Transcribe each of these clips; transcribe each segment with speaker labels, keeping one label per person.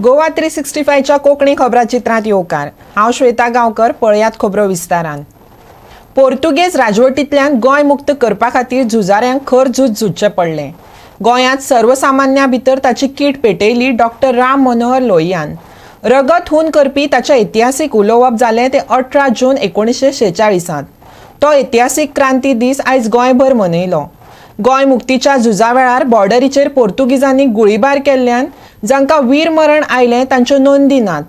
Speaker 1: गोवा 365च्या कोंकणी खबराचित्रांत येवकार। हांव श्वेता गांवकर। पळयात खबरो विस्तारान। पोर्तुगेज राजवटींतल्यान गोंय मुक्त करपा खातीर झुजाऱ्यांक खर झुजचें पडलें। गोंयांत सर्वसामान्यां भितर ताची कीट पेटयली डॉक्टर राम मनोहर लोहियान। रगत खून करपी ताचें इतिहासीक उलोवप जालें तें 18 जून 1946 तो इतिहासीक क्रांती दीस आयज गोंयभर मनयलो। गोंय मुक्तीच्या झुजा वेळार बॉर्डरीचेर पोर्तुगीजांनी गुळीबार केल्ल्यान जांकां वीर मरण आयलें तांच्यो नोंदी नात।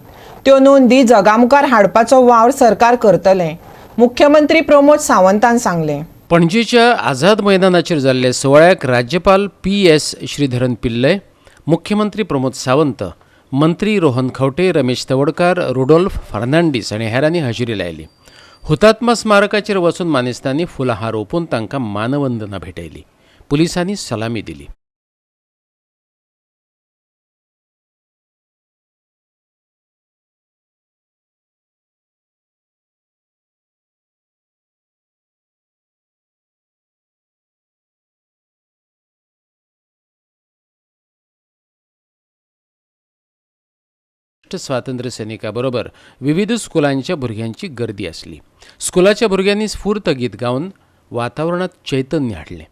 Speaker 1: त्यो नोंदी जगामुखार हाडपाचो वावर सरकार करतलें, मुख्यमंत्री प्रमोद सावंतान सांगलें।
Speaker 2: पणजेच्या आझाद मैदानाचेर जाल्ले सुवाळ्याक राज्यपाल PS श्रीधरन पिल्लय, मुख्यमंत्री प्रमोद सावंत, मंत्री रोहन खंवटे, रमेश तवडकार, रुडोल्फ फर्नांडीस आनी हेरांनी हजेरी लायली। हुतात्मा स्मारकाचेर वचून मानेस्तांनी फुलाहार ओंपून तांकां मानवंदना भेटयली। पुलिसांनी सलामी दिली। स्वातंत्र्य सैनिका बरोबर विविध स्कुलांच्या भुरग्यांची गर्दी आसली। स्कुलाच्या भुरग्यांनी स्फूर्त गीत गावन वातावरणात चैतन्य हाडलें।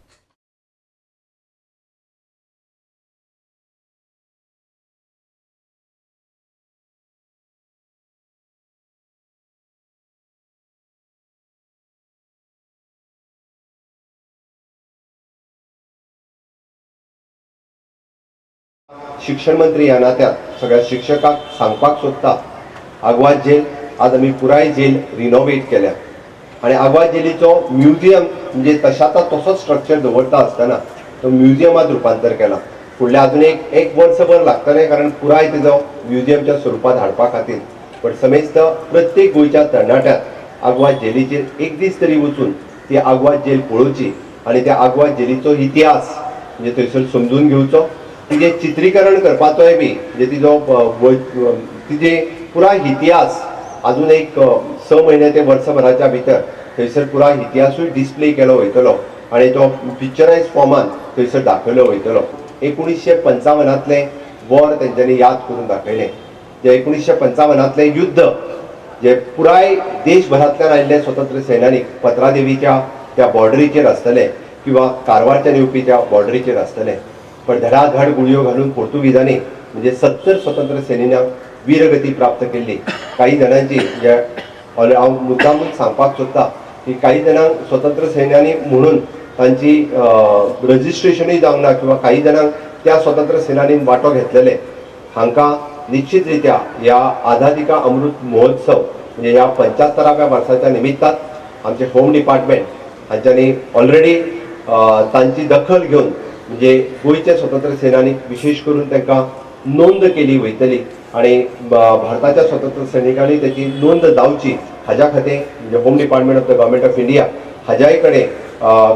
Speaker 3: शिक्षण मंत्री ह्या नात्यान सगळ्या शिक्षकांक सांगपाक सोदता, आग्वाद जेल आज आमी पुराय जेल रिनोवेट केल्या आनी आग्वाद जेलीचो म्युजियम म्हणजे तशाचा तसोच स्ट्रक्चर दवरता आसतना तो म्युजियमात रुपांतर केला। फुडले अजून एक वर्सभर लागतलें कारण पुराय तेजो म्युजियमच्या स्वरुपात हाडपा खातीर। पण समेस्त प्रत्येक गोंयच्या तरणाट्याक आग्वाद जेलीचेर एक दीस तरी वचून ती आग्वाद जेल पळोवची आनी त्या आग्वाद जेलीचो इतिहास म्हणजे थंयसर समजून घेवचो, तिजे चित्रीकरण करपाचोय बी म्हणजे तिजे पुराय इतिहास अजून एक 6 महिने ते वर्सभराच्या भितर थंयसर पुराय इतिहासूय डिस्प्ले केलो वयतलो आनी तो पिक्चरायज फॉर्मान थंयसर दाखयलो वयतलो। 1955तलें वॉर तेंच्यांनी याद करून दाखयलें। जे 1955तलें युद्ध जे पुराय देशभरांतल्यान आयिल्ले स्वतंत्र सैनानीक पत्रादेवीच्या त्या बॉर्डरीचेर आसतले किंवा कारवारच्यान येवपी त्या बॉर्डरीचेर आसतले, पण धडाधड गुळयो घालून पोर्तुगीजांनी म्हणजे 70 स्वतंत्र सैनिकांक वीरगती प्राप्त केली। काही जणांची जे हांव मुद्दामून सांगपाक सोदता की काही जणांक स्वतंत्र सैन्यानी म्हणून तांची रजिस्ट्रेशनूय जावंक ना किंवा काही जणांक त्या स्वतंत्र सेनानीन वांटो घेतलेले हांकां निश्चित रित्या ह्या आझादी का अमृत महोत्सव म्हणजे ह्या 75व्या वर्साच्या निमित्तान आमचे होम डिपार्टमेंट हांच्यांनी ऑलरेडी तांची दखल घेवन म्हणजे गोंयचे स्वतंत्र सैनानीक विशेष करून तांकां नोंद केली वयतली आणि भारताच्या स्वतंत्र सैनिकांनी त्याची नोंद जावची हाज्या खातीर म्हणजे home department of the government of India हाज्याय कडेन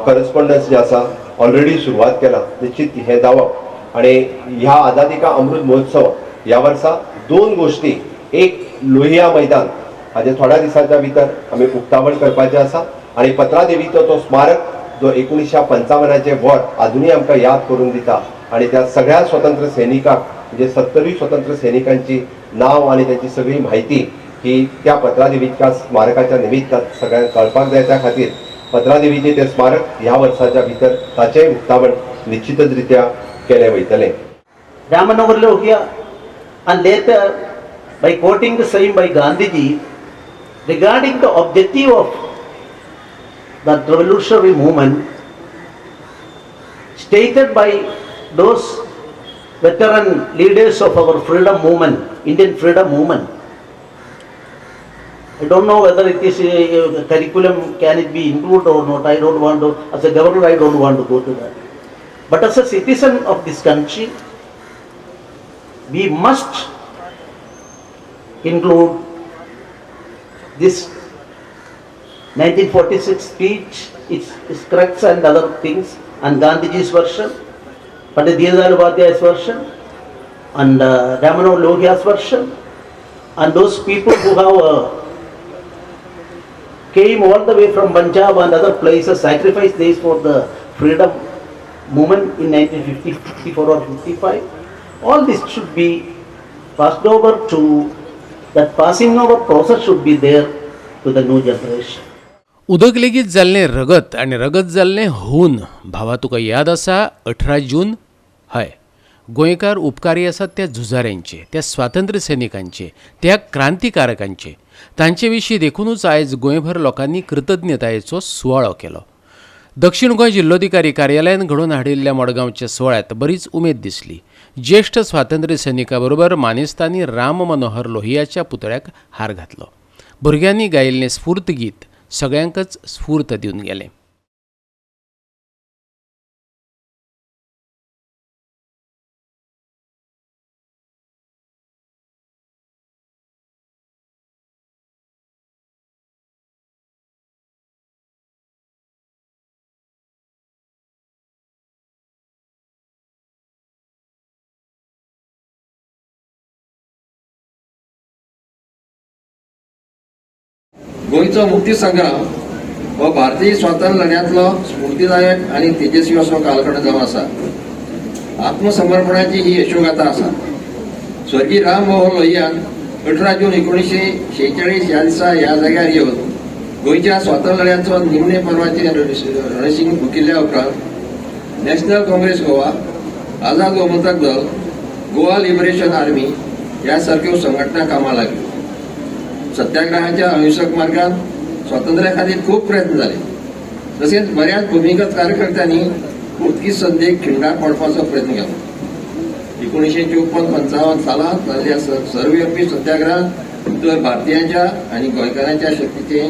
Speaker 3: करस्पॉन्डन्स जे आसा ऑलरेडी सुरवात केला। निश्चित हे जावप आणि ह्या आझादी का अमृत महोत्सव ह्या वर्सा 2 गोष्टी, एक लोहिया मैदान हाजे थोड्या दिसाच्या भितर आमी उक्तावण करपाचें आसा आणि पत्रादेवीचो तो स्मारक जो 1955चे वॉर अजूनही आमकां याद करून दिता आणि त्या सगळ्या स्वतंत्र सैनिकांक म्हणजे 70 स्वतंत्र सैनिकांची नाव आणि त्यांची सगळी माहिती ही त्या पत्रादेवीच्या स्मारकाच्या निमित्तान सगळ्यांक कळपाक जाय। त्या खातीर पत्रादेवीचे ते स्मारक ह्या वर्साच्या भितर ताचें उक्तावण निश्चितच रित्या केलें वयतलें।
Speaker 4: Ram Manohar Lohia, and later by quoting the same by Gandhiji regarding the objective of the revolutionary movement stated by those veteran leaders of our freedom movement, Indian freedom movement. I don't know whether it is a curriculum, can it be included or not. I don't want to, as a governor, I don't want to go to that. But as a citizen of this country, we must include this 1946 speech, its crux and other things, and Gandhiji's version, Pandit Deendayal Upadhyay's version, and Ram Manohar Lohia's version, and those people who have came all the way from Punjab and other places, sacrificed this for the freedom movement in 1950, 54 or 55. All this should be passed over to, that passing over process should be there to the new generation.
Speaker 2: उदक लेगीत जाल्लें रगत आनी रगत जाल्लें हून. भावा तुका याद आसा 18 जून? हय, गोंयकार उपकारी आसात त्या झुजाऱ्यांचे, त्या स्वातंत्र्य सैनिकांचे, त्या क्रांतिकारकांचे. तांचे विशीं देखूनच आयज गोंयभर लोकांनी कृतज्ञतायेचो सुवाळो केलो. दक्षिण गोंय जिल्लोधिकारी कार्यालयान घडोवन हाडिल्ल्या मडगांवच्या सुवाळ्यात बरीच उमेद दिसली. ज्येष्ठ स्वातंत्र्य सैनिका बरोबर मानेस्तांनी राम मनोहर लोहियाच्या पुतळ्याक हार घातलो. भुरग्यांनी गायिल्लें स्फूर्त गीत सगळ्यांकच स्फूर्त दिवन गेलें.
Speaker 5: गोंयचो मुक्ती संग्राम हो भारतीय स्वातंत्र्य लढ्यांतलो स्फूर्तीदायक आनी तेजस्वी असो कालखंड जावन आसा. आत्मसमर्पणाची ही यशोगाथा आसा. स्वर्गीय राम मनोहर लोहियान 18 जून 1946 ह्या दिसा ह्या जाग्यार येवन गोंयच्या स्वातंत्र्य लढ्याचो निमणे पर्वाचे रणशिंग फुकिल्ल्या उपरांत नॅशनल काँग्रेस गोवा, आझाद गोमंतक दल, गोवा लिबरेशन आर्मी ह्या सारक्यो संघटना कामां लागल्यो. सत्याग्रहाच्या अहिंसक मार्गान स्वातंत्र्या खातीर खूब प्रयत्न जाले. तशेंच बऱ्याच भुमिगत कार्यकर्त्यांनी पुर्तुगीज संदेक खिंडार पाडपाचो प्रयत्न केलो. 1954-55 सालांत जाल्ल्या सर्वव्यापी सत्याग्रहात उत्तर भारतीयांच्या आनी गोंयकारांच्या शक्तीचे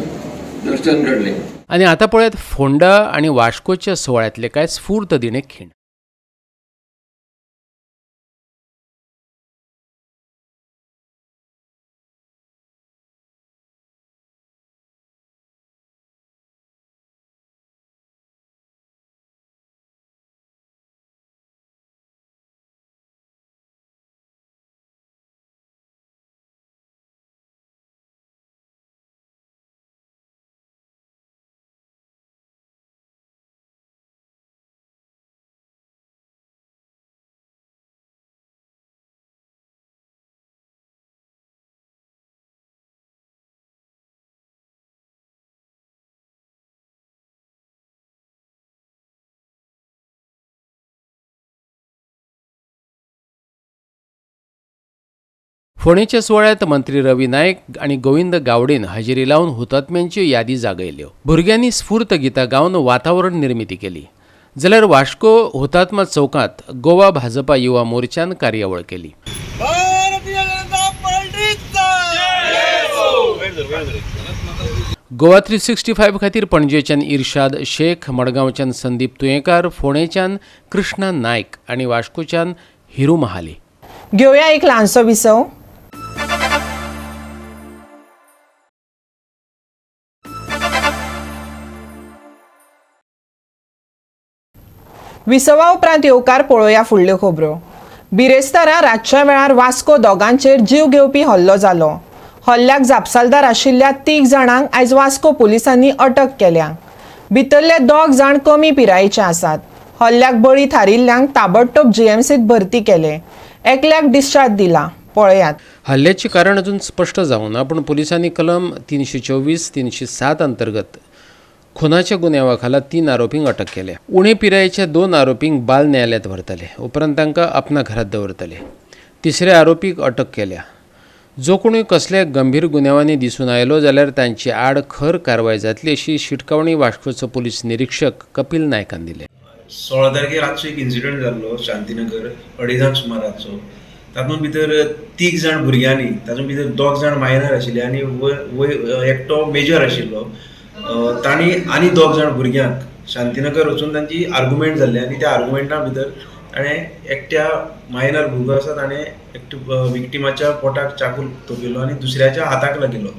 Speaker 5: दर्शन घडले.
Speaker 2: आनी आतां पळयात फोंडा आनी वास्कोच्या सुवाळ्यातले कांय स्फूर्त दिणे खीण. फोंडेच्या सुवाळ्यात मंत्री रवी नायक आनी गोविंद गावडेन हजेरी लावन हुतात्म्यांच्यो यादी जागयल्यो. भुरग्यांनी स्फूर्त गितां गावन वातावरण निर्मिती केली. जाल्यार वास्को हुतात्मा चौकांत गोवा भाजपा युवा मोर्चान कार्यावळ केली. गोवा 365 खातीर पणजेच्यान इर्शाद शेख, मडगांवच्यान संदीप तुयेंकार, फोंडेच्यान कृष्णा नायक आनी वास्कोच्यान हिरू महाले.
Speaker 1: घेवया एक ल्हानसो विसव. विसवा उपरांत येवकार पळोवया फुडल्यो खबरो. बिरेस्तारा रातच्या वेळार वास्को दोगांचेर जीव घेवपी हल्लो जालो. हल्ल्याक जापसालदार आशिल्ल्या 3 जाणांक आयज वास्को पुलिसांनी अटक केल्या. भितरले 2 जाण कमी पिरायेचे आसात. हल्ल्याक बळी थारिल्ल्यांक ताबडतोब जीएमसीत भरती केले. एकल्याक डिस्चार्ज दिला. पळयात.
Speaker 2: हल्ल्याचे कारण अजून स्पष्ट जावं ना, पूण पुलिसांनी कलम 324-307 अंतर्गत खुनाच्या गुन्यांवा खाला 3 आरोपींक अटक केल्या. उणे पिरायेच्या 2 आरोपींक बाल न्यायालयात व्हरतले, उपरांत तांकां आपणा घरात दवरतले. 3ऱ्या आरोपीक अटक केल्या. जो कोणूय कसल्या गंभीर गुन्यांवांनी दिसून आयलो जाल्यार तांची आड खर कारवाय जातली अशी शिटकावणी वास्कोचो पुलीस निरीक्षक कपिल नायकान दिले.
Speaker 6: 16 तारखेर रातचो एक इन्सिडंट जाल्लो शांतीनगर 2:30 सुमाराचो. तातूंत भितर 3 जाण भुरग्यांनी, तातूंत भितर 2 जाण मायनर आशिल्ले आनी एकटो मेजर आशिल्लो. तांणी आनी 2 जाण भुरग्यांक शांतीनगर वचून तांची आर्ग्युमेंट जाल्ली आनी त्या आर्ग्युमेंटा भितर ताणें एकट्या मायनर भुरगो आसा ताणें एकट्या विक्टिमाच्या पोटाक चाकू तोपिल्लो आनी दुसऱ्याच्या हाताक लागिल्लो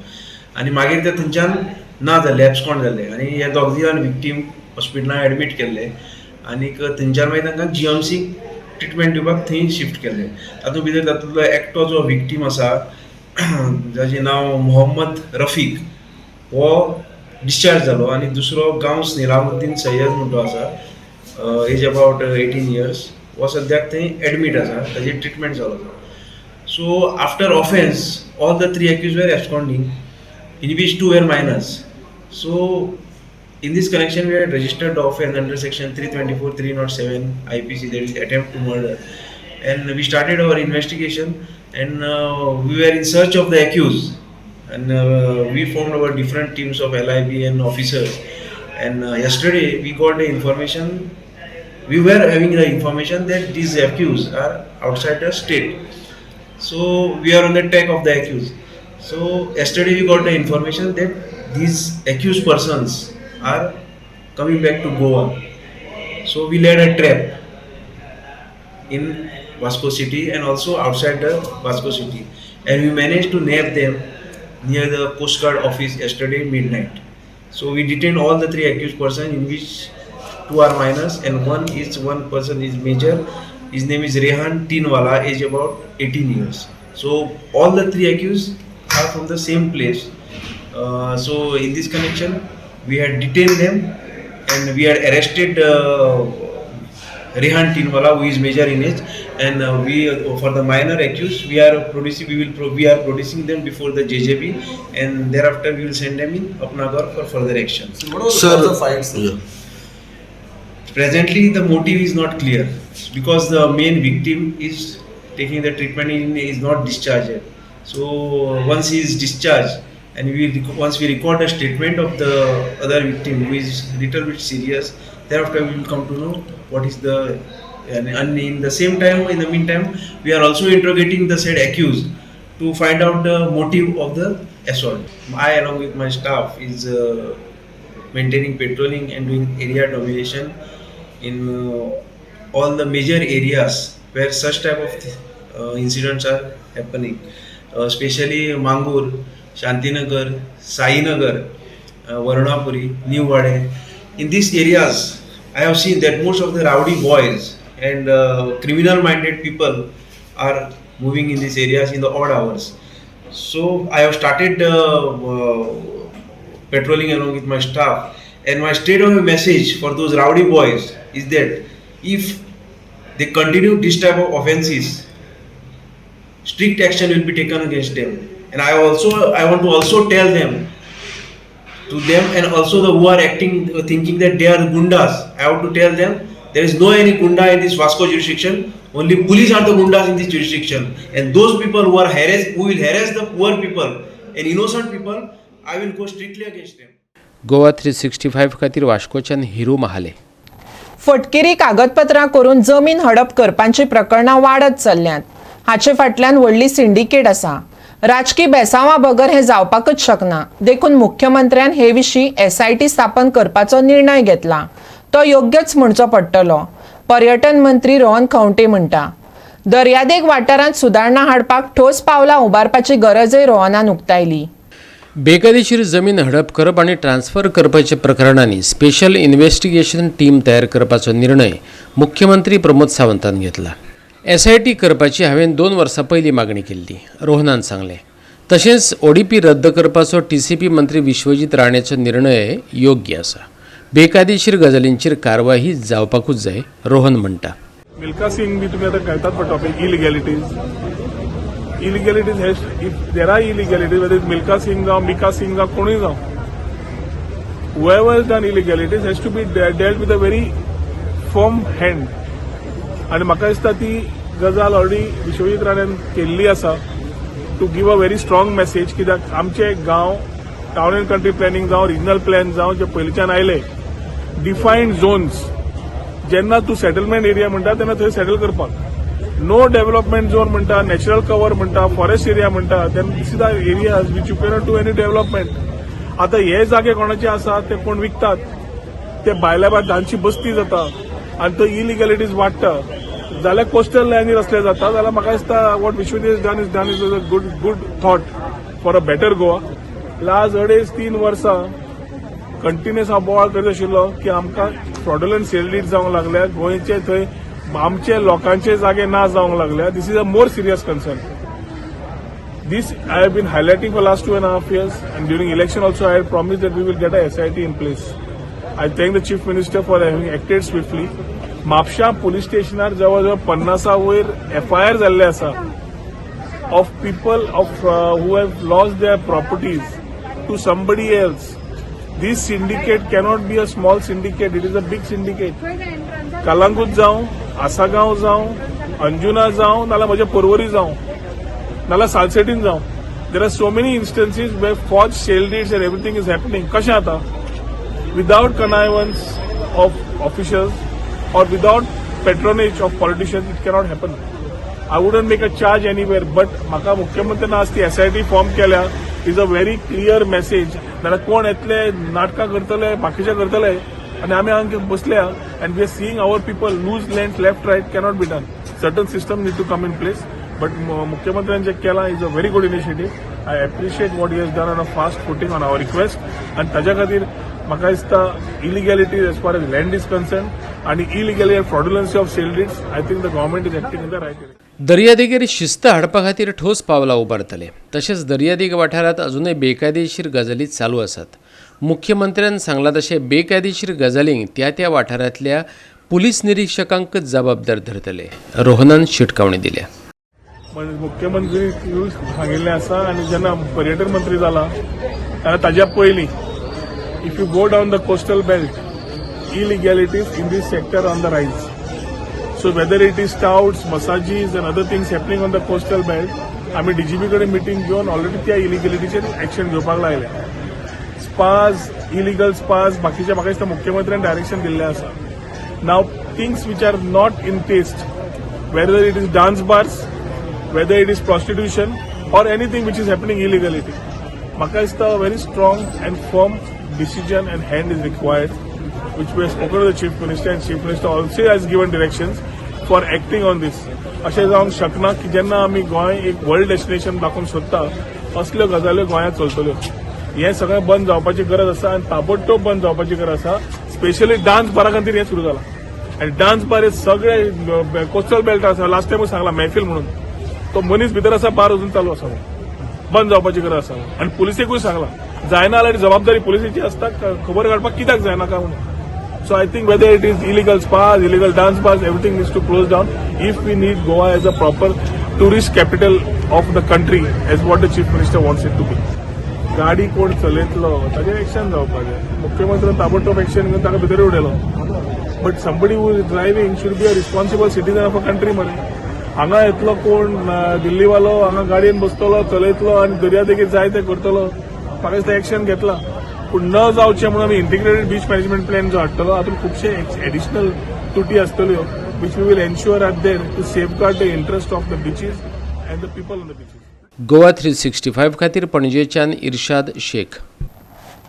Speaker 6: आनी मागीर ते थंयच्यान ना जाल्ले, एब्सकॉन्ड जाल्ले आनी हे 2 जाण विक्टीम हॉस्पिटलांत एडमीट केल्ले आनीक थंयच्यान मागीर तांकां जीएमसी ट्रिटमेंट दिवपाक थंय शिफ्ट केल्ले. तातूंत भितर तातूंतलो एकटो जो विक्टीम आसा जाचें नांव मोहम्मद रफीक हो डिस्चार्ज जालो आनी दुसरो गांवस निलामुद्दीन सय्यद म्हणटो आसा, एज अबावट 18 इयर्स, हो सद्याक थंय एडमीट आसा, ताजी ट्रिटमेंट चालू आसा. So after offense, all the three accused were absconding, in which two were minors. So in this connection, we had registered the offense under section 324, 307 IPC, that is attempt to murder, and we started our investigation, and we were in search of the accused, and we formed our different teams of LIB and officers. And yesterday we got the information. We were having the information that these accused are outside the state. So we are on the track of the accused. So yesterday we got the information that these accused persons are coming back to Goa. So we laid a trap in Vasco City and also outside the Vasco City, and we managed to nab them near the Coast Guard office yesterday midnight. So we detained all the three accused persons, in which two are minors and one person is major. His name is Rehan Tinwala, age about 18 years. So all the three accused are from the same place. So in this connection, we had detained them and we had arrested Rehan Tinwala, who is major in age, and we for the minor accused we are producing them before the JJB, and thereafter we will send them in Apnagar for further action.
Speaker 7: So what was the cause of fight, sir?
Speaker 8: Yeah.
Speaker 6: Presently, the motive is not clear because the main victim is taking the treatment is not discharged. So once he is discharged, and once we record a statement of the other victim who is little bit serious, thereafter we will come to know what is the. And in the same time, in the meantime, we are also interrogating the said accused to find out the motive of the assault. I, along with my staff, is maintaining patrolling and doing area domination in all the major areas where such type of incidents are happening, especially Mangur, Shantinagar, Sainagar, Varnapuri, New Wade. In these areas, I have seen that most of the rowdy boys and criminal-minded people are moving in these areas in the odd hours. So I have started patrolling along with my staff, and my straight-away message for those rowdy boys is that if they continue this type of offences, strict action will be taken against them. And I want to also tell them, and also the who are acting, thinking that they are gundas, I have to tell them there is no any gunda in this Vasco jurisdiction. Only police are the gundas in this jurisdiction, and those people who will harass the poor people and innocent people, I will go strictly against them.
Speaker 2: Goa 365 खातीर वास्कोच्यान हिरू महाले.
Speaker 1: फटकेरी कागदपत्रां करून जमीन हडप करपांची प्रकरणां वाडत चल्ल्यात. हाचे फाटल्यान व्हडली सिंडिकेट आसा. राजकी बेसांवां बगर हें जावपाकच शकना. देखून मुख्यमंत्र्यान हे विशीं SIT स्थापन करपाचो निर्णय घेतला. तो योग्यच म्हणचो पडटलो. पर्यटन मंत्री रोहन खंवटे म्हणटा. दर्यादेग वाठारांत सुदारणा हाडपाक ठोस पावलां उबारपाची गरजय रोहनान उक्तायली.
Speaker 2: बेकायदेशीर जमीन हडप करप आनी ट्रान्स्फर करपाच्या प्रकरणांनी स्पेशल इन्व्हेस्टिगेशन टीम तयार करपाचो निर्णय मुख्यमंत्री प्रमोद सावंतान घेतला. SIT करपाची हांवें 2 वर्सां पयलीं मागणी केल्ली, रोहनान सांगलें. तशेंच ODP रद्द करपाचो TCP मंत्री विश्वजीत राणेचो निर्णय योग्य आसा. बेकायदेशीर गजालींचेर कारवाही जावपाकूच जाय, रोहन म्हणटा.
Speaker 9: मिल्का सिंग बी तुमी आतां कळटात पडटा topic illegalities has if there are illegalities whether Milka Singh जावं मिका सिंग जावं कोणूय जावं whoever has done illegalities has to be dealt with a very firm hand. आनी म्हाका दिसता ती गजाल ऑलरेडी विश्वजीत राणेन केल्ली आसा to give a very strong message. कित्याक आमचे गांव टावन एंड कंट्री प्लॅनिंग जावं रिजनल प्लॅन जावं जे पयलींच्यान आयले डिफायन्ड झोन्स जेन्ना तूं सेटलमेंट एरिया म्हणटा तेन्ना थंय सेटल करपाक. नो डेव्हलपमेंट झोन म्हणटा, नॅचरल कवर म्हणटा, फॉरेस्ट एरिया म्हणटा, तेन्ना this is the areas which you cannot do any development. आतां हे जागे कोणाचे आसात ते कोण विकतात, ते भायल्या भायर धांची बस्ती जाता आनी थंय इलिगॅलिटीज वाडटा. जाल्यार कोस्टल लायनीर असले जाता जाल्यार म्हाका दिसता what Vishwajit done is a good thought for a better Goa. Last 2.5-3 वर्सां कंटिन्युअस हांव बोवाळ करीत आशिल्लो की आमकां फ्रॉडुलंट सेल डीड जावंक लागल्या. गोंयचे थंय आमचे लोकांचे जागे ना जावंक लागल्या. This is a more serious concern. This I have been highlighting for last 2.5 years, and during election also I had promised that we will get a SIT in place. I thank the Chief Minister for having acted swiftly. म्हापशा police स्टेशनार जवळ जवळ 50 वयर FIR जाल्ले आसा. of people who have lost their properties to somebody else. This syndicate cannot be a small syndicate, it is a big syndicate. Kalangut जाऊं, आसागांव जाऊं, अंजुना जाऊं, नाला म्हजे पर्वरी जाऊं, नाला सालसेटीन जाऊं. There are so many instances where forged sale deeds and everything is happening. कशें आता? Without connivance of officials or without patronage of politicians, it cannot happen. I wouldn't make a charge anywhere, but म्हाका मुख्यमंत्र्यान आज ती SIT form केल्या is a very clear message. नाल्यार कोण येतले, नाटकां करतले, बाकीचे करतले, आणि आमी हांगा बसल्या, and we are seeing our people lose lands left, right, cannot be done. Certain systems need to come in place, but मुख्यमंत्र्यान जे केला is a very good initiative. I appreciate what he has done on a fast footing on our request, and ताज्या खातीर म्हाका दिसता illegality as far as land is concerned आणि illegality and fraudulency of sale deeds, I think the government is acting in the right direction.
Speaker 2: दर्यादेगेर शिस्त हाडपा खातीर ठोस पावलां उबारतले. तशेंच दर्यादेग वाठारांत अजूनय बेकायदेशीर गजाली चालू आसात. मुख्यमंत्र्यान सांगला तशे बेकायदेशीर गजालींक त्या त्या वाठारांतल्या पुलीस निरीक्षकांकच जबाबदार धरतले. रोहनान शिटकावणी दिल्या.
Speaker 9: मुख्यमंत्री सांगिल्लें आसा आनी जेन्ना पर्यटन मंत्री जाला तेन्ना ताज्या पयलीं if you go down the coastal belt illegalities in this sector on the rise. So whether it is touts, massages and other things happening on the coastal belt, आम्ही DGP कडे मीटिंग घेऊन ऑलरेडी त्या इलिगॅलिटीचेर action घेवपाक लागले. Spas, illegal spas, बाकीच्या म्हाका दिसता मुख्यमंत्र्यान डायरेक्शन दिल्लें आसा. Now things which are not in test, whether it is dance bars, whether it is prostitution or anything which is happening illegally, म्हाका दिसता very strong and firm decision and hand is required, which we have spoken to the Chief Minister, and Chief Minister also has given directions for acting on this. अशें जावंक शकना की जेन्ना आमी गोंय एक world destination दाखोवंक सोदता असल्यो गजाल्यो गोंयांत चलतल्यो. हें सगळें बंद जावपाची गरज आसा आनी ताबडतोब बंद जावपाची गरज आसा. स्पेशली डान्स बारा खातीर हें सुरू जालां आनी डान्स बार हे सगळे कोस्टल बेल्ट आसा. लास्ट टायमूच सांगला महफील म्हणून, तो मनीस भितर आसा, बार अजून चालू आसा, बंद जावपाची गरज आसा. आनी पुलिसेकूय सांगला जायना जाल्यार जबाबदारी पुलिसेची आसता खबर काडपाक कित्याक जायनाका म्हणून. So I think whether it is illegal spas, illegal dance bars, everything needs to close down if we need Goa as a proper tourist capital of the country as what the Chief Minister wants it to be. गाडी कोण चलयतलो ताजेर action जावपाचें. मुख्यमंत्र्यान ताबडतोब action घेवन ताका भितर उडयलो. But somebody who is driving should be a responsible citizen of a country मरे. हांगा येतलो कोण दिल्लीवालो, हांगा गाडयेन बसतलो, चलयतलो आनी दर्यादेगेर जाय तें करतलो, म्हाका दिसता एक्शन घेतला. पूण न जावचें म्हणून आमी इंटिग्रेटेड बीच मॅनेजमेंट प्लॅन जो हाडटलो हातूंत खुबशे एडिशनल त्रुटी आसतल्यो which we will ensure are there to safeguard the interest of the beaches and the people on the beaches.
Speaker 2: Goa 365 खातीर पणजेच्यान इर्शाद शेख.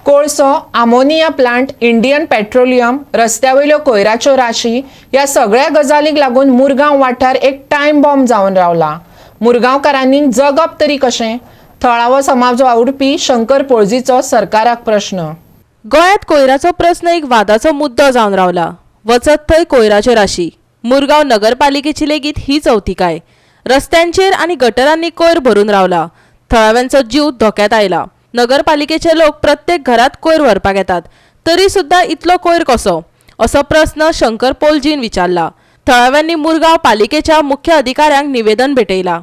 Speaker 1: कोळसो, आमोनिया प्लांट, इंडियन पेट्रोलियम, रस्त्यावयल्यो कोयराच्यो राशी ह्या सगळ्या गजालींक लागून मुरगांव वाठार एक टायम बॉम्ब जावन रावला. मुरगांवकारांनी जगप तरी कशें? थळावो समाज आवडपी शंकर पोळजीचो सरकाराक प्रश्न.
Speaker 7: गोंयांत कोयराचो प्रश्न एक वादाचो मुद्दो जावन रावला. वचत थंय कोयराच्यो राशी. मुरगांव नगरपालिकेची लेगीत ही चवथिकाय. रस्त्यांचेर आनी गटरांनी कोयर भरून रावला. थळाव्यांचो जीव धोक्यात आयला. नगरपालिकेचे लोक प्रत्येक घरात कोयर व्हरपाक येतात, तरी सुद्धा इतलो कोयर कसो, असो प्रश्न शंकर पोळजीन विचारला. थळाव्यांनी मुरगांव पालिकेच्या मुख्य अधिकाऱ्यांक निवेदन भेटयला.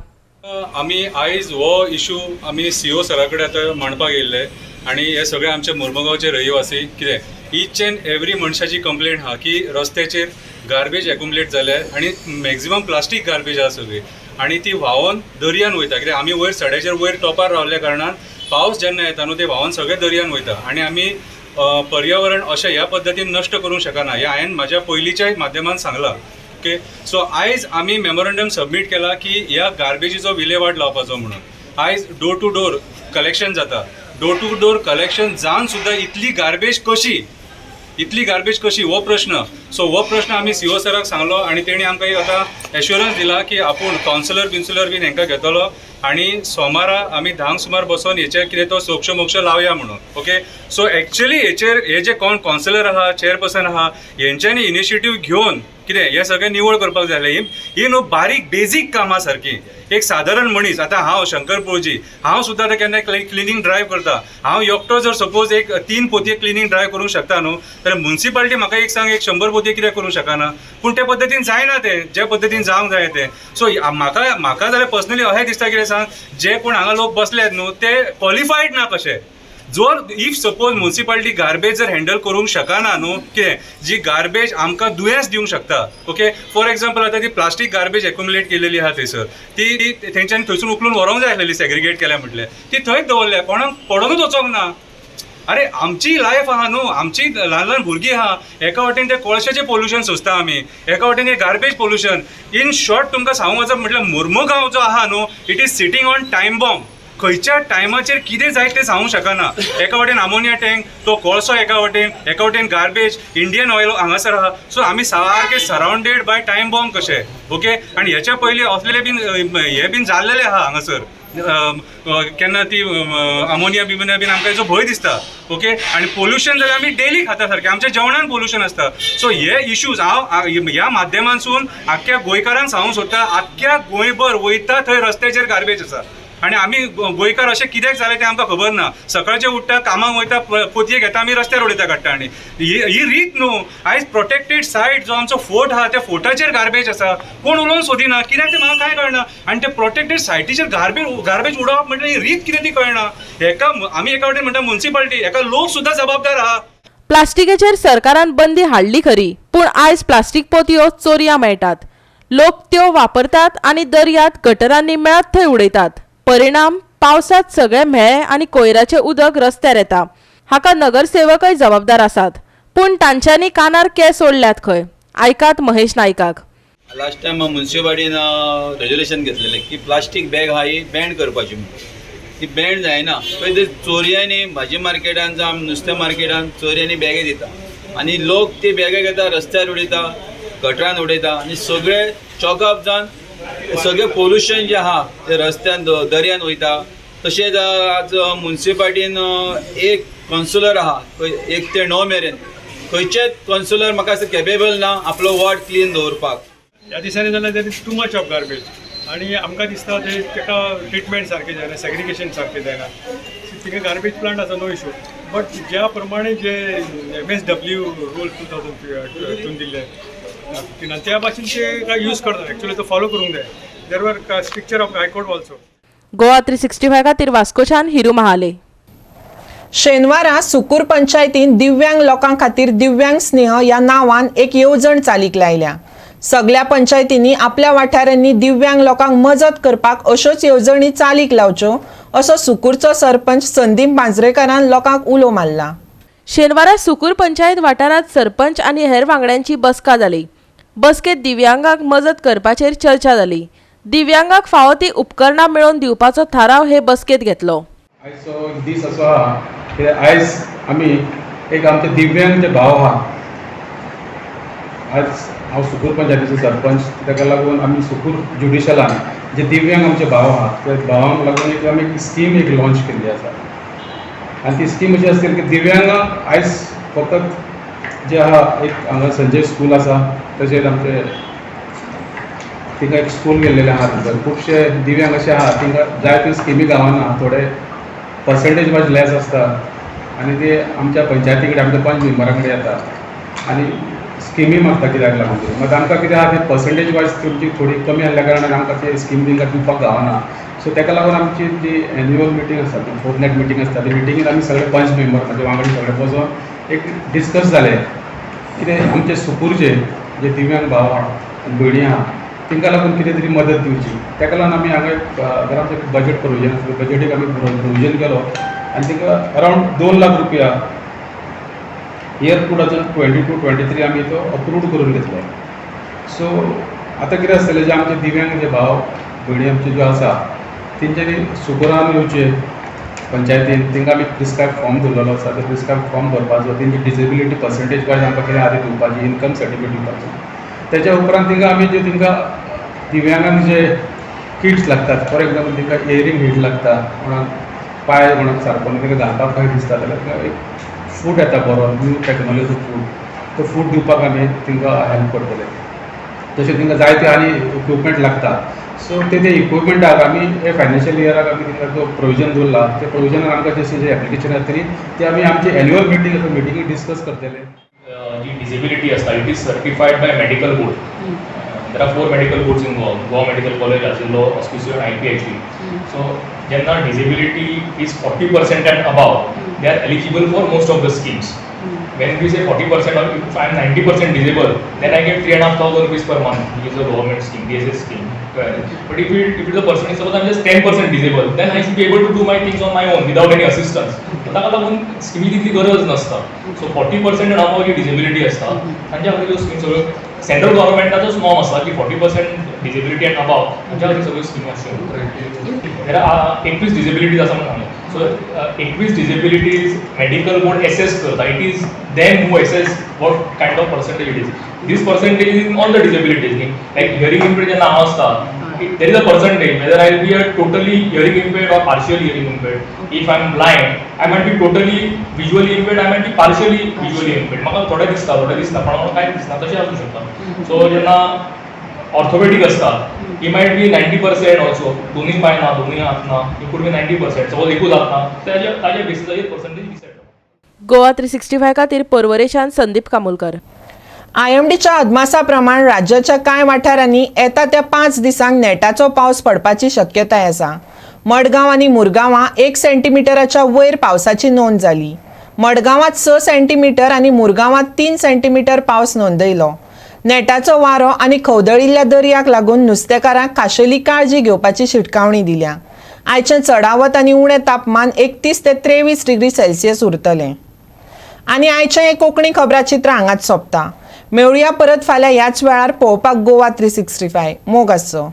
Speaker 8: आमी आयज हो इशू आमी CO सरा कडेन आतां मांडपाक येयल्ले आनी हे सगळे आमचे मुरमुगांवचे रहिवासी कितें ईच एंड एवरी मनशाची कंप्लेंट आहा की रस्त्याचेर गार्बेज एक्युमुलेट जाल्या आनी मॅक्झिमम प्लास्टीक गार्बेज आहा सगळी आनी ती व्हांवून दर्यान वयता. कित्याक आमी वयर सड्याचेर वयर टॉपार रावल्ल्या कारणान पावस जेन्ना येता न्हू ते व्हांवून सगळे दर्यान वयता आनी आमी पर्यावरण अशें ह्या पद्दतीन नश्ट करूंक शकना. हें हांवें म्हाज्या पयलींच्या माध्यमान सांगलां. ओके, सो आयज आमी मेमोरंडम सबमीट केला की ह्या गार्बेजीचो विलेवाट लावपाचो म्हणून. आयज डोर टू डोर कलेक्शन जाता. डोर टू डोर कलेक्शन जावन सुद्दां इतली गार्बेज कशी हो प्रश्न. सो हो प्रश्न आमी CO सराक सांगलो आनी तेणी आमकां आतां एश्युरन्स दिला की आपूण कावन्सिलर बीन हांकां घेतलो आनी सोमारा आमी 10 सुमार बसोन हेचेर कितें तो सोक्ष मोक्ष लावया म्हणून. ओके, सो एक्चुअली हे जे कोण कावन्सिलर आहा, चेअरपर्सन आहा, हेंच्यांनी इनिशिएटीव घेवन कितें हें सगळें निवळ करपाक जाय आसलें. ही न्हू बारीक बेजीक कामां सारकी. एक सादारण मनीस, आतां हांव शंकर पळोवची, हांव सुद्दां आतां केन्ना क्लिनींग ड्रायव्ह करता. हांव एकटो जर सपोज एक 3 पोतये क्लिनींग ड्रायव्ह करूंक शकता न्हू, जाल्यार म्युन्सिपालिटी म्हाका एक सांग, एक 100 पोतये कित्याक करूंक शकना. पूण ते पद्दतीन जायना तें, जे पद्दतीन जावंक जाय तें. सो म्हाका जाल्यार पर्सनली अशें दिसता कितें सांग, जे कोण हांगा लोक बसल्यात न्हू ते क्वॉलिफायड ना कशे. जर इफ सपोज म्युन्सिपालिटी गार्बेज जर हँडल करूंक शकना न्हू, कितें जी गार्बेज आमकां दुयेंस दिवंक शकता. ओके, फॉर एक्झाम्पल आतां ती प्लास्टीक गार्बेज एक्युमुलेट केलेली आहा थंयसर, ती तेंच्यांनी थंयसून उखलून व्हरोंक जाय आसलेली, सेग्रिगेट केल्या म्हटल्यार ती थंयच दवरल्या, कोणाक पडोनूच वचोंक ना. अरे आमची लायफ आहा न्हू, आमची ल्हान ल्हान भुरगीं आहा, एका वाटेन ते कोळशाचें पोल्युशन सोंसता आमी, एका वाटेन हे गार्बेज पोल्युशन. इन शॉर्ट तुमकां सांगूंक वचप म्हटल्यार मुर्मुगांव जो आहा न्हू, it is sitting on time bomb. खंयच्या टायमाचेर कितें जाय तें सांगूंक शकना. एका वाटेन आमोनिया टँक, तो कोळसो एका वाटेन गार्बेज, इंडियन ऑयल हांगासर आहा. सो आमी सारके सरावंडेड बाय टायम बॉम्ब कशे. ओके, आनी हेच्या पयलीं असलेले बीन हे बीन जाल्लेले आहा हांगासर. केन्ना ती आमोनिया बीन आमकां हेचो भंय दिसता. ओके, आनी पोल्युशन जाल्यार आमी डेली खाता सारकें, आमच्या जेवणान पोल्युशन आसता. सो हे इश्यूज हांव ह्या माध्यमांतसून आख्ख्या गोंयकारांक सांगूंक सोदता, आख्ख्या गोंयभर वयता थंय रस्त्याचेर गार्बेज आसा. आनी आमी गोंयकार अशें कित्याक जालें तें आमकां खबर ना. सकाळचें उठ्ठा, कामाक वयता, पोतये घेता, आमी रस्त्यार उडयता काडटा. आनी ही रीत न्हू. आयज प्रोटेक्टेड सायट जो आमचो फोर्ट आहा, त्या फोर्टाचेर गार्बेज आसा, कोण उलोवंक सोदिना. कित्याक तें म्हाका कांय कळना. आनी ते प्रोटेक्टेड सायटीचेर गार्बेज उडोवप म्हणजे ही रीत कितें ती कळना. हेका आमी एका वाटेन म्हणटा म्युन्सिपालिटी, हेका लोक सुद्दां जबाबदार आहा.
Speaker 7: प्लास्टिकेचेर सरकारान बंदी हाडली खरी, पूण आयज प्लास्टीक पोतयो चोरया मेळटात. लोक त्यो वापरतात आनी दर्यांत गटरांनी मेळत थंय उडयतात. परिणाम, पावसात सगळे म्हेळे आनी कोयराचें उदक रस्त्यार येता. हाका नगरसेवकय जबाबदार आसात, पूण तांच्यांनी कानार केंस ओडल्यात खंय. आयकात महेश नायकाक.
Speaker 10: लास्ट टायम म्युन्सिपालिटीन रेजोल्युशन घेतलेलें की प्लास्टीक बॅग आहा ही बॅन करपाची म्हणून. ती बॅन जायना. पळय ते चोरयांनी भाजी मार्केटान जावं नुस्तें मार्केटान चोरयांनी बॅगे दिता आनी लोक ती बॅगे घेता, रस्त्यार उडयता, गटरान उडयता आनी सगळे चॉकअप जावन सगळें पोल्युशन जें आहा तें रस्त्यान दर्यान वयता. तशेंच आज म्युन्सिपालिटीन एक कावन्सिलर आहा, 1 ते 9 मेरेन खंयचेच कावन्सिलर म्हाका असो कॅपेबल ना आपलो वॉर्ड क्लीन दवरपाक.
Speaker 11: ह्या दिसांनी जाल्यार there is too much of garbage आनी आमकां दिसता तेका ट्रिटमेंट सारकें जायना, सेग्रिगेशन सारकें जायना. तिका गार्बेज प्लांट आसा, नो इशू. बट ज्या प्रमाणे जे MSW रूल 2000 दिल्ले त्या भाशेन ते काय यूज करता, एक्चुअली तो फॉलो करूंक जाय. देर वर stricture of high court also.
Speaker 7: Goa 365 खातीर वास्कोच्यान हिरू महाले.
Speaker 1: शेनवारा सुकूर पंचायतीन दिव्यांग लोकां खातीर दिव्यांग स्नेह ह्या नांवान एक येवजण चालीक लायल्या. सगळ्या पंचायतींनी आपल्या वाठारांनी दिव्यांग लोकांक मजत करपाक अश्योच येवजणी चालीक लावच्यो असो सुकूरचो सरपंच संदीप मांजरेकारान लोकांक उलो मारला.
Speaker 7: शेनवारा सुकूर पंचायत वाठारांत सरपंच आनी हेर वांगड्यांची बसका जाली. बसकेत दिव्यांगांक मजत करपाचेर चर्चा जाली. दिव्यांगांक फावो ती उपकरणां मेळोवन दिवपाचो थाराव हे बसकेत घेतलो.
Speaker 12: आयचो दीस असो आहा की आयज आमी एक आमचे दिव्यांग जे भाव आहा, आज हांव सुकूर पंचायतीचो सरपंच, ताका लागून आमी सुकूर ज्युडिशलान जे दिव्यांग आमचे भाव आहा त्या भावांक लागून एक आमी एक स्कीम एक लॉन्च केल्ली आसा. आनी ती स्कीम अशी आसता की दिव्यांगांक आयज फकत जे आहा, एक हांगा संजय स्कूल आसा, तशेंच आमचे तिंगा एक स्कूल गेल्लेले आहा. थंयसर खुबशे दिव्यांग अशे आहा तिंका जाय त्यो स्किमी गावना, थोडे पर्संटेज वायज लेस आसता आनी ते आमच्या पंचायती कडेन आमच्या 5 मेंबरां कडेन येता आनी स्किमी मागता. कित्याक लागून मात आमकां कितें आहा ते पर्संटेज वायज तुमची थोडी कमी आसल्या कारणान आमकां ते स्कीम तिंका दिवपाक गावना. सो ताका लागून आमची जी एन्युअल मिटींग आसता, ती फोर्टनायट मिटींग आसता, ते मिटींगेन आमी सगळे 5 मेंबर म्हणजे वांगडी सगळे बसून एक डिस्कस जाले कितें आमचे सुकूरचे जे दिव्यांग भाव आहा भयणी आहा तिंका लागून कितें तरी मदत दिवची. ताका लागून आमी हांगा घरांत एक बजेट प्रोविजन आसलें, बजेटीक आमी प्रोविजन केलो आनी तिका अरावंड 2 लाख रुपया इयर 2022-23 आमी तो अप्रूव्ड करून घेतलो. सो आतां कितें आसतलें, जे आमचे दिव्यांग जे भाव भयणी आमचे ज्यो आसा तेंच्यांनी सुकूरान येवचे पंचायतीन, तिंका आमी प्रिस्क्रायब फॉर्म दवरलेलो आसा. तो प्रिस्क्रायब फॉर्म भरपाचो, तेंची डिसेबिलिटी पर्संटेज वायज आमकां कितें आहा दिवपाची, इनकम सर्टिफिकेट दिवपाचो. त्याच्या उपरांत तिंका आमी जे तिंका दिव्यांगांक जे किट्स लागतात, फॉर एग्जाम्पल तिंका इयरिंग हीट लागता, कोणाक पांय कोणाक सारको तिंका घालपाक काय दिसता जाल्यार तिंका एक फूड येता बरो न्यू टॅक्नोलॉजी फूड, तो फूड दिवपाक आमी तिंका हेल्प करतले. तशें तांकां जायते आनी इक्विपमेंट लागता. सो ते इक्विपमेंटाक आमी हे फायनान्शियल इयराक आमी तांकां तो प्रोविजन दवरला. ते प्रोविजनाक आमकां जे एप्लिकेशन येतली ते आमी आमचे एन्युअल मिटींग डिस्कस करतले.
Speaker 13: जी डिसेबिलिटी असता it is certified by medical board. There are 4 medical boards in Goa medical college आशिल्लो, ऑस्पिसियो आनी IPHB. सो जेन्ना disability is 40% and above they are eligible for most of the schemes. When we say 40% or if I am 90% disabled, then I get 3,500 rupees per month, which is a government scheme, DSS scheme. But if the person is suppose I am just 10% disabled, then I should be able to do my things on my own without any assistance. ताका लागून स्किमी तितली गरज नसता. So 40% and above G disability असता तांच्या खातीर ह्यो स्कीम सगळ्यो सेंट्रल गव्हर्मेंटाचोच नॉर्म आसा की 40% डिसेबिलिटी एंड अबाव तांच्या खातीर सगळ्यो स्किमी आसच्यो. देर आर 21 डिसेबिलिटीज आसा म्हणून सांगलें. So 21 disabilities medical board assess करता. It is them who assess what kind of percentage it is. This percentage is in all the disabilities. Like hearing impaired जेन्ना हांव आसता, there is a percentage whether I will be a totally hearing impaired or partially hearing impaired. If I am blind, I might be totally visually impaired, I might be partially visually impaired. म्हाका थोडे दिसता पण म्हाका कांय दिसना तशें आसूं शकता. सो जेन्ना ऑर्थोपेडिक असता, he might be 90% also, दोन्ही पाय ना, दोन्ही हात ना, he could be 90%. सपोज एकूच हात ना, ताज्या बेसिसाचेर पर्सेंटेज डिसायड जाता.
Speaker 7: गोवा 365 खातीर पर्वरेशान संदीप कामोलकर.
Speaker 1: IMDच्या अदमासा प्रमाण राज्याच्या कांय वाठारांनी येता त्या 5 दिसांक नेटाचो पावस पडपाची शक्यताय आसा. मडगांव आनी मुरगांवां 1 सेंटीमिटराच्या वयर पावसाची नोंद जाली. मडगांवांत 6 सेंटीमीटर आनी मुरगांवांत 3 सेंटीमीटर पावस नोंदयलो. नेटाचो वारो आनी खवदळिल्ल्या दर्याक लागून नुस्तेकारांक खाशेली काळजी घेवपाची शिटकावणी दिल्या. आयचें चडावत आनी उणें तापमान 31 ते 23 डिग्री सेल्सियस उरतलें. आनी आयचें हे कोंकणी खबराचित्र हांगाच सोंपता. मेळुया परत फाल्यां ह्याच वेळार पळोवपाक गोवा 365. मोग आसचो.